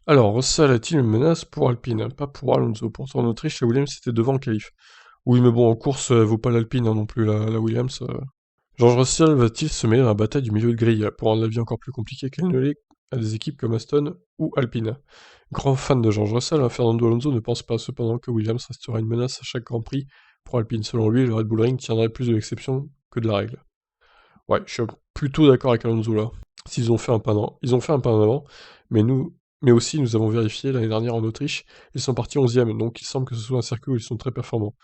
Alors, Russell est-il une menace pour Alpine? Pas pour Alonso. Pourtant, en Autriche, la Williams était devant en qualif. Oui, mais bon, en course, elle vaut pas l'Alpine hein, non plus, la Williams. George Russell va-t-il se mêler dans la bataille du milieu de grille pour rendre la vie encore plus compliquée qu'elle ne l'est à des équipes comme Aston ou Alpine? Grand fan de George Russell, hein, Fernando Alonso ne pense pas cependant que Williams restera une menace à chaque Grand Prix pour Alpine. Selon lui, le Red Bull Ring tiendrait plus de l'exception que de la règle. Ouais, je suis plutôt d'accord avec Alonso là. S'ils ont fait un pas en... Ils ont fait un pas en avant, mais aussi nous avons vérifié l'année dernière en Autriche, ils sont partis 11e, donc il semble que ce soit un circuit où ils sont très performants.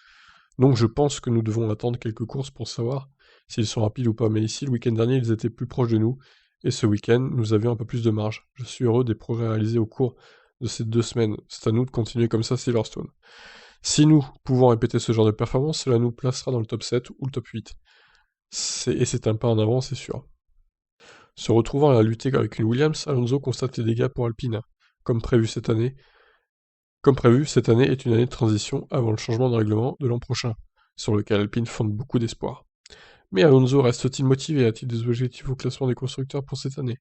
Donc je pense que nous devons attendre quelques courses pour savoir s'ils sont rapides ou pas, mais ici le week-end dernier ils étaient plus proches de nous, et ce week-end nous avions un peu plus de marge. Je suis heureux des progrès réalisés au cours de ces 2 semaines. C'est à nous de continuer comme ça Silverstone. Si nous pouvons répéter ce genre de performance, cela nous placera dans le top 7 ou le top 8. Et c'est un pas en avant, c'est sûr. Se retrouvant à lutter avec une Williams, Alonso constate les dégâts pour Alpine. Comme prévu cette année, Comme prévu, cette année est une année de transition avant le changement de règlement de l'an prochain, sur lequel Alpine fonde beaucoup d'espoir. Mais Alonso reste-t-il motivé? A-t-il des objectifs au classement des constructeurs pour cette année?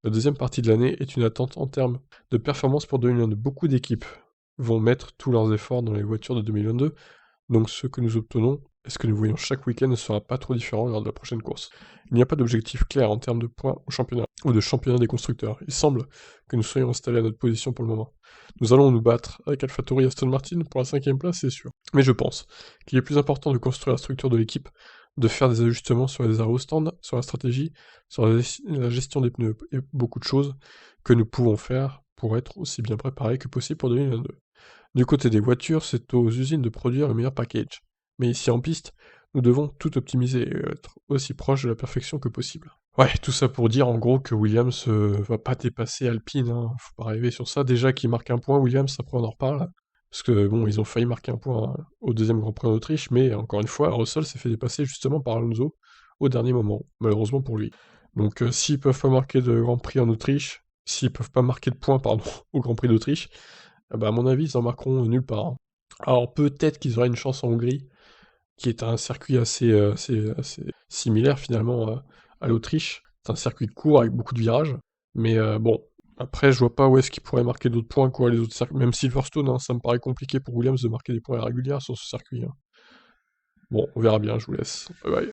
La deuxième partie de l'année est une attente en termes de performance pour 2022. Beaucoup d'équipes vont mettre tous leurs efforts dans les voitures de 2022, donc ce que nous obtenons et ce que nous voyons chaque week-end ne sera pas trop différent lors de la prochaine course. Il n'y a pas d'objectif clair en termes de points au championnat, ou de championnat des constructeurs. Il semble que nous soyons installés à notre position pour le moment. Nous allons nous battre avec AlphaTauri et Aston Martin pour la 5e place, c'est sûr. Mais je pense qu'il est plus important de construire la structure de l'équipe, de faire des ajustements sur les aérostands, sur la stratégie, sur la gestion des pneus et beaucoup de choses que nous pouvons faire pour être aussi bien préparés que possible pour 2022. Du côté des voitures, c'est aux usines de produire le meilleur package. Mais ici en piste, nous devons tout optimiser et être aussi proche de la perfection que possible. Ouais, tout ça pour dire en gros que Williams va pas dépasser Alpine, hein. Faut pas rêver sur ça. Déjà qu'ils marquent un point, Williams, après on en reparle. Parce que bon, ils ont failli marquer un point au deuxième Grand Prix en Autriche, mais encore une fois, Russell s'est fait dépasser justement par Alonso au dernier moment, malheureusement pour lui. Donc s'ils peuvent pas marquer de Grand Prix en Autriche, s'ils peuvent pas marquer de points, pardon, au Grand Prix d'Autriche, ah bah, à mon avis, ils en marqueront nulle part, hein. Alors peut-être qu'ils auraient une chance en Hongrie, qui est un circuit assez similaire finalement à l'Autriche. C'est un circuit court avec beaucoup de virages, mais bon, après je vois pas où est-ce qu'ils pourraient marquer d'autres points quoi, les autres circuits. Même Silverstone, hein, ça me paraît compliqué pour Williams de marquer des points réguliers sur ce circuit, hein. Bon, on verra bien, je vous laisse. Bye bye.